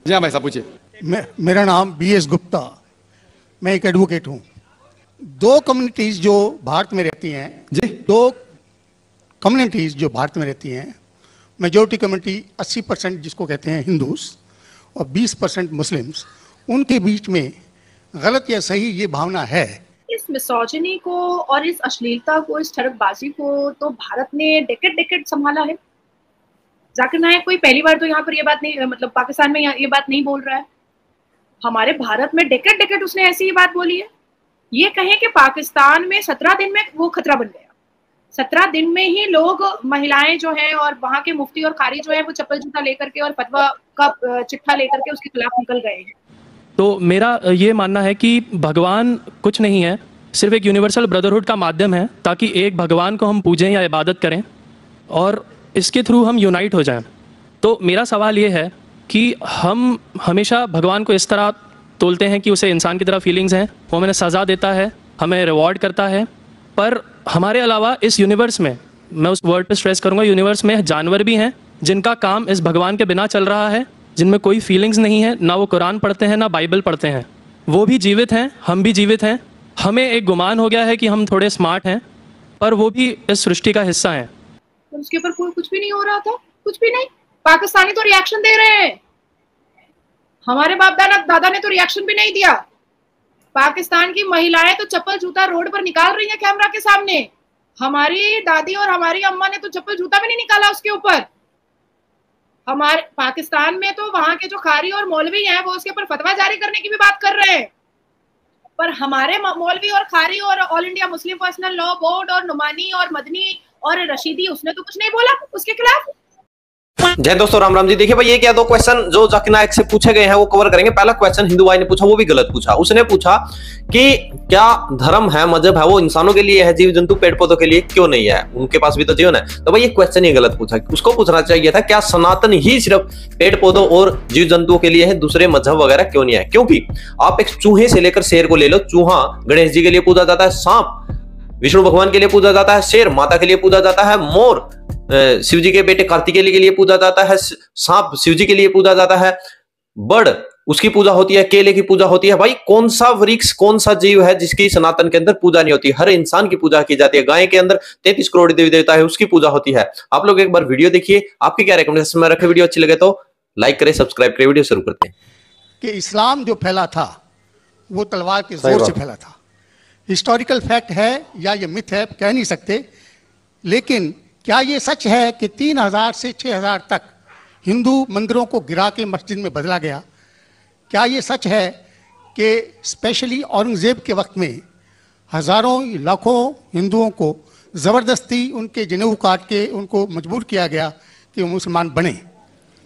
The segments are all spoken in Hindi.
जी हाँ भाई साहब पूछिए। मेरा नाम BS गुप्ता, मैं एक एडवोकेट हूँ। दो कम्युनिटीज़ जो भारत में रहती हैं जी, दो कम्युनिटीज़ जो भारत में रहती हैं, मेजॉरिटी कम्युनिटी 80% जिसको कहते हैं हिंदूज और 20% मुस्लिम्स, उनके बीच में गलत या सही ये भावना है। इस मिसोजिनी को और इस अश्लीलता को, इस ठड़कबाजी को तो भारत ने डेकेड संभाला है। जाकिर नायक कोई पहली बार तो यहाँ पर ये बात नहीं, मतलब पाकिस्तान में ये बात नहीं बोल रहा है। हमारे भारत में डेकेड उसने ऐसी ही बात बोली है। ये कहें कि पाकिस्तान में 17 दिन में वो खतरा बन गया। 17 दिन में ही लोग, महिलाएं जो हैं और वहां के मुफ्ती और कारी जो है वो चप्पल जूता लेकर के और फतवा का चिट्ठा लेकर के उसके खिलाफ निकल गए हैं। तो मेरा ये मानना है कि भगवान कुछ नहीं है, सिर्फ एक यूनिवर्सल ब्रदरहुड का माध्यम है, ताकि एक भगवान को हम पूजें या इबादत करें और इसके थ्रू हम यूनाइट हो जाएं। तो मेरा सवाल ये है कि हम हमेशा भगवान को इस तरह तोलते हैं कि उसे इंसान की तरह फीलिंग्स हैं, वो हमें सज़ा देता है, हमें रिवॉर्ड करता है, पर हमारे अलावा इस यूनिवर्स में, मैं उस वर्ड पे स्ट्रेस करूँगा, यूनिवर्स में जानवर भी हैं जिनका काम इस भगवान के बिना चल रहा है, जिनमें कोई फीलिंग्स नहीं है, ना वो कुरान पढ़ते हैं ना बाइबल पढ़ते हैं। वो भी जीवित हैं, हम भी जीवित हैं। हमें एक गुमान हो गया है कि हम थोड़े स्मार्ट हैं, पर वो भी इस सृष्टि का हिस्सा हैं। उसके ऊपर कोई कुछ भी नहीं हो रहा था, कुछ भी नहीं। पाकिस्तानी तो रिएक्शन दे रहे हैं, हमारे बाप दादा ने तो रिएक्शन भी नहीं दिया। पाकिस्तान की महिलाएं तो चप्पल जूता रोड पर निकाल रही हैं कैमरा के सामने। हमारी दादी और हमारी अम्मा ने तो चप्पल जूता भी नहीं निकाला उसके ऊपर। हमारे पाकिस्तान में तो वहां के जो कारी और मौलवी हैं वो उसके ऊपर फतवा जारी करने की भी बात कर रहे हैं, पर हमारे मौलवी और खारी और all India Muslim personal law board और नुमानी और मदनी और रशीदी, उसने तो कुछ नहीं बोला उसके खिलाफ। जय दोस्तों, राम राम जी। देखिए भाई, ये क्या दो क्वेश्चन जो जाकिर नायक से पूछे गए हैं वो कवर करेंगे। पहला क्वेश्चन हिंदू भाई ने पूछा, वो भी गलत पूछा। उसने पूछा कि क्या धर्म है, मजहब है, वो इंसानों के लिए है, जीव जंतु पेड़ पौधों के लिए क्यों नहीं है? उनके पास भी तो जीवन है। तो भाई ये क्वेश्चन ही गलत पूछा। उसको पूछना चाहिए था क्या सनातन ही सिर्फ पेड़ पौधों और जीव जंतुओं के लिए है, दूसरे मजहब वगैरह क्यों नहीं है? क्योंकि आप एक चूहे से लेकर शेर को ले लो। चूहा गणेश जी के लिए पूजा जाता है, सांप विष्णु भगवान के लिए पूजा जाता है, शेर माता के लिए पूजा जाता है, मोर शिव जी के बेटे कार्तिकेय के लिए पूजा जाता है, सांप शिव जी के लिए पूजा जाता है, बड़ उसकी पूजा होती है, केले की पूजा होती है। भाई कौन सा वृक्ष, कौन सा जीव है जिसकी सनातन के अंदर पूजा नहीं होती? हर इंसान की पूजा की जाती है। गाय के अंदर 33 करोड़ देवी देवता है, उसकी पूजा होती है। आप लोग एक बार वीडियो देखिए, आपकी क्या रिकमेंडेशन में रखे। वीडियो अच्छी लगे तो लाइक करें, सब्सक्राइब करें। वीडियो शुरू करते हैं। कि इस्लाम जो फैला था वो तलवार के जोर से फैला था। हिस्टोरिकल फैक्ट है या ये मिथ है कह नहीं सकते, लेकिन क्या ये सच है कि 3000 से 6000 तक हिंदू मंदिरों को गिरा के मस्जिद में बदला गया? क्या ये सच है कि स्पेशली औरंगजेब के वक्त में हज़ारों लाखों हिंदुओं को ज़बरदस्ती उनके जनेऊ काट के उनको मजबूर किया गया कि वो मुसलमान बने?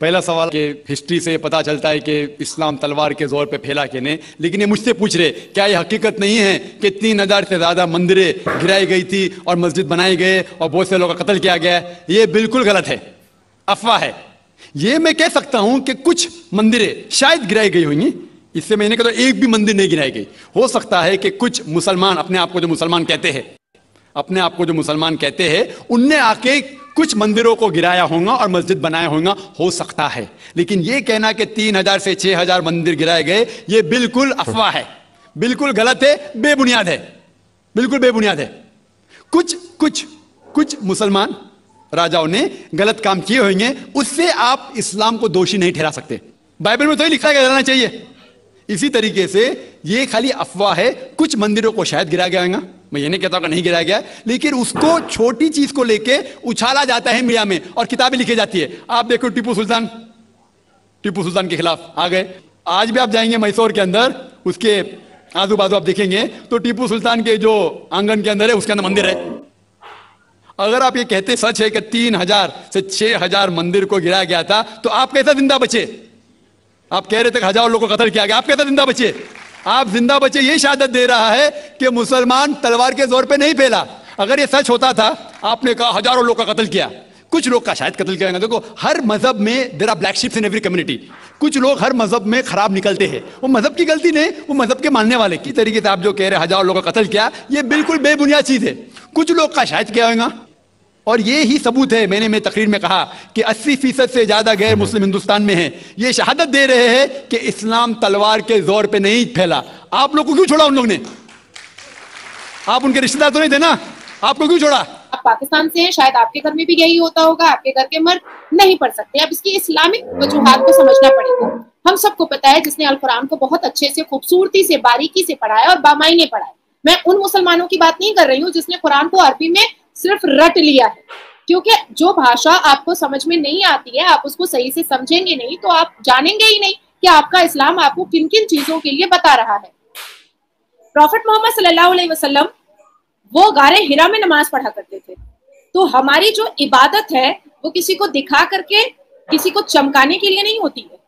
पहला सवाल कि हिस्ट्री से पता चलता है कि इस्लाम तलवार के जोर पे फैला कि नहीं, लेकिन ये मुझसे पूछ रहे क्या ये हकीकत नहीं है कि 3000 से ज़्यादा मंदिरें गिराई गई थी और मस्जिद बनाए गए और बहुत से लोगों का कत्ल किया गया? ये बिल्कुल गलत है, अफवाह है। ये मैं कह सकता हूं कि कुछ मंदिरें शायद गिराई गई होंगी, इससे मैंने कहा तो एक भी मंदिर नहीं गिराई गई। हो सकता है कि कुछ मुसलमान अपने आप को जो मुसलमान कहते हैं उनने आके कुछ मंदिरों को गिराया होगा और मस्जिद बनाया होगा, हो सकता है। लेकिन ये कहना कि 3000 से 6000 मंदिर गिराए गए, ये बिल्कुल अफवाह है, बिल्कुल गलत है, बेबुनियाद है, बिल्कुल बेबुनियाद है। कुछ मुसलमान राजाओं ने गलत काम किए होंगे, उससे आप इस्लाम को दोषी नहीं ठहरा सकते। बाइबल में तो ही लिखा जाना चाहिए। इसी तरीके से ये खाली अफवाह है। कुछ मंदिरों को शायद गिराया गया होगा, मैं ये नहीं कहता कि नहीं गिराया गया, लेकिन उसको छोटी चीज को लेके उछाला जाता है मीडिया में और किताबें लिखी जाती है। आप देखो टिप्पू सुल्तान के खिलाफ आ गए। आज भी आप जाएंगे मैसूर के अंदर, उसके आजू बाजू आप देखेंगे तो टिप्पू सुल्तान के जो आंगन के अंदर है उसके अंदर मंदिर है। अगर आप ये कहते सच है कि 3000 से 6000 मंदिर को गिराया गया था, तो आप कैसा जिंदा बचे? आप कह रहे थे हजारों लोगों को कत्ल किया गया, आप कैसा जिंदा बचे? आप जिंदा बचे ये शहादत दे रहा है कि मुसलमान तलवार के जोर पे नहीं फैला। अगर ये सच होता था, आपने कहा हजारों लोग का कत्ल किया, कुछ लोग का शायद कत्ल किया। देखो हर मजहब में there are black ships in every community. कुछ लोग हर मजहब में खराब निकलते हैं, वो मजहब की गलती नहीं, वो मजहब के मानने वाले की तरीके से आप जो कह रहे हैं हजारों लोगों का कत्ल किया, ये बिल्कुल बेबुनियाद चीज है। कुछ लोग का शायद क्या होगा, और ये ही सबूत है, मैंने तकरीर में कहा कि 80% से ज्यादा गैर मुस्लिम हिंदुस्तान में हैं। ये शहादत दे रहे हैं कि इस्लाम तलवार के जोर पे नहीं फैला। आप लोग को क्यों छोड़ा उन लोग ने? आप उनके रिश्तेदार तो नहीं थे ना, आपको क्यों छोड़ा? आप पाकिस्तान से हैं, शायद आपके घर में भी यही होता होगा, आपके घर के मर्द नहीं पढ़ सकते। अब इसकी इस्लामिक वजूहात को समझना पड़ेगा। हम सबको पता है जिसने अल कुरान को बहुत अच्छे से, खूबसूरती से, बारीकी से पढ़ाया और बामायने पढ़ाया। मैं उन मुसलमानों की बात नहीं कर रही हूँ जिसने कुरान को अरबी में सिर्फ रट लिया है, क्योंकि जो भाषा आपको समझ में नहीं आती है, आप उसको सही से समझेंगे नहीं तो आप जानेंगे ही नहीं कि आपका इस्लाम आपको किन किन चीजों के लिए बता रहा है। प्रॉफेट मोहम्मद सल्लल्लाहु अलैहि वसल्लम वो गारे हिरा में नमाज पढ़ा करते थे। तो हमारी जो इबादत है वो किसी को दिखा करके, किसी को चमकाने के लिए नहीं होती है।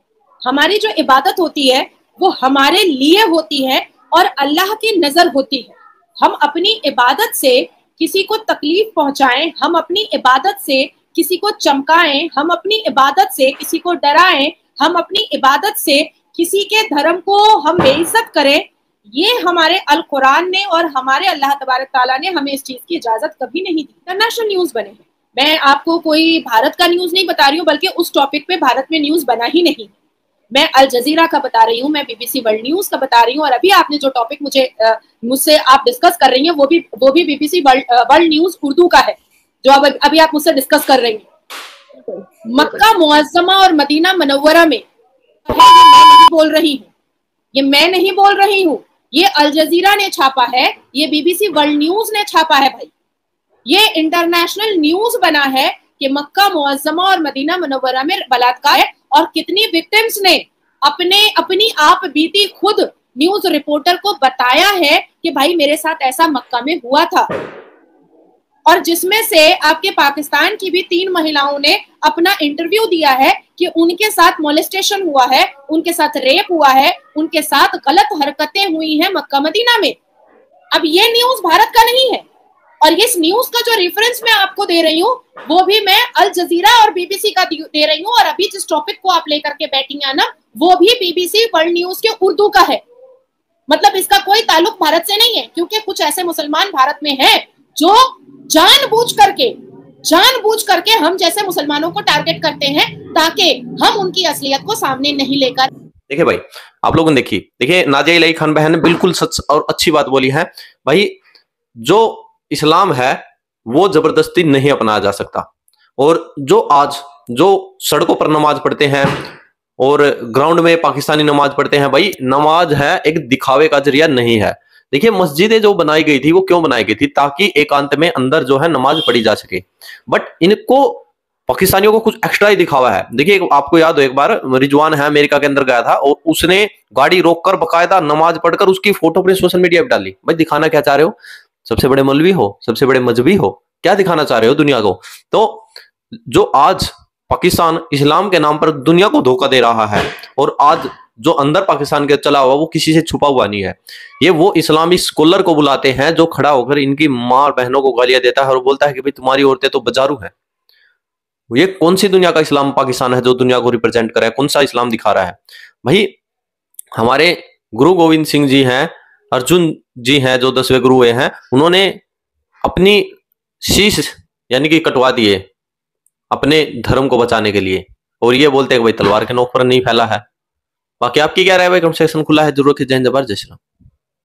हमारी जो इबादत होती है वो हमारे लिए होती है और अल्लाह की नजर होती है। हम अपनी इबादत से किसी को तकलीफ पहुंचाएं, हम अपनी इबादत से किसी को चमकाएं, हम अपनी इबादत से किसी को डराएं, हम अपनी इबादत से किसी के धर्म को हम बेइज्जत करें, ये हमारे अल कुरान ने और हमारे अल्लाह तबारक ताला ने हमें इस चीज की इजाजत कभी नहीं दी। इंटरनेशनल न्यूज बने हैं, मैं आपको कोई भारत का न्यूज नहीं बता रही हूँ, बल्कि उस टॉपिक पे भारत में न्यूज बना ही नहीं। मैं अल जजीरा का बता रही हूँ, मैं बीबीसी वर्ल्ड न्यूज का बता रही हूँ, और अभी आपने जो टॉपिक मुझसे आप डिस्कस कर रही हैं वो भी बीबीसी वर्ल्ड न्यूज उर्दू का है, जो अभी आप मुझसे डिस्कस कर रही हैं। मक्का मुअज्जमा और मदीना मुनव्वरा में, ये मैं नहीं बोल रही हूँ, ये मैं नहीं बोल रही हूँ, ये अल जजीरा ने छापा है, ये बीबीसी वर्ल्ड न्यूज ने छापा है भाई। ये इंटरनेशनल न्यूज बना है कि मक्का मुअज्जमा और मदीना मुनव्वरा में बलात्कार है, और कितनी विक्टिम्स ने अपनी आप बीती खुद न्यूज रिपोर्टर को बताया है कि भाई मेरे साथ ऐसा मक्का में हुआ था। और जिसमें से आपके पाकिस्तान की भी 3 महिलाओं ने अपना इंटरव्यू दिया है कि उनके साथ मोलेस्टेशन हुआ है, उनके साथ रेप हुआ है, उनके साथ गलत हरकतें हुई हैं मक्का मदीना में। अब ये न्यूज भारत का नहीं है, और इस न्यूज का जो रेफरेंस मैं आपको दे रही हूँ वो भी मैं अल जजीरा और बीबीसी का दे रही हूँ, और अभी जिस टॉपिक को आप लेकर के बैठी हैं ना वो भी बीबीसी वर्ल्ड न्यूज के उर्दू का है। मतलब इसका कोई ताल्लुक भारत से नहीं है, क्योंकि कुछ ऐसे मुसलमान भारत में हैं जो जानबूझ करके हम जैसे मुसलमानों को टारगेट करते हैं ताकि हम उनकी असलियत को सामने नहीं लेकर। देखिए भाई, आप लोगों ने देखिए नाजिया इलाही खान बहन ने बिल्कुल सच और अच्छी बात बोली है भाई। जो इस्लाम है वो जबरदस्ती नहीं अपनाया जा सकता, और जो आज जो सड़कों पर नमाज पढ़ते हैं और ग्राउंड में पाकिस्तानी नमाज पढ़ते हैं, भाई नमाज है एक दिखावे का जरिया नहीं है। देखिए मस्जिदें जो बनाई गई थी वो क्यों बनाई गई थी? ताकि एकांत में अंदर जो है नमाज पढ़ी जा सके। बट इनको पाकिस्तानियों को कुछ एक्स्ट्रा ही दिखावा है। देखिए आपको याद हो एक बार रिजवान है अमेरिका के अंदर गया था और उसने गाड़ी रोककर बकायदा नमाज पढ़कर उसकी फोटो अपने सोशल मीडिया पर डाली। भाई दिखाना क्या चाह रहे हो? सबसे बड़े मौलवी हो, सबसे बड़े मजहबी हो, क्या दिखाना चाह रहे हो दुनिया को? तो जो आज पाकिस्तान इस्लाम के नाम पर दुनिया को धोखा दे रहा है, और आज जो अंदर पाकिस्तान के चला हुआ वो किसी से छुपा हुआ नहीं है। ये वो इस्लामी स्कॉलर को बुलाते हैं जो खड़ा होकर इनकी मां बहनों को गालियां देता है और बोलता है कि भाई तुम्हारी औरतें तो बाजारू हैं। ये कौन सी दुनिया का इस्लाम पाकिस्तान है जो दुनिया को रिप्रेजेंट कर रहा है? कौन सा इस्लाम दिखा रहा है? भाई हमारे गुरु गोविंद सिंह जी हैं, अर्जुन जी हैं जो 10वें गुरु हुए हैं, उन्होंने अपनी शीश यानी कि कटवा दिए अपने धर्म को बचाने के लिए, और ये बोलते हैं कि भाई तलवार के नोक पर नहीं फैला है। बाकी आपकी क्या राय है? कमेंट सेक्शन खुला है, जरूर कीजिए। जय हिंद, जय श्री राम।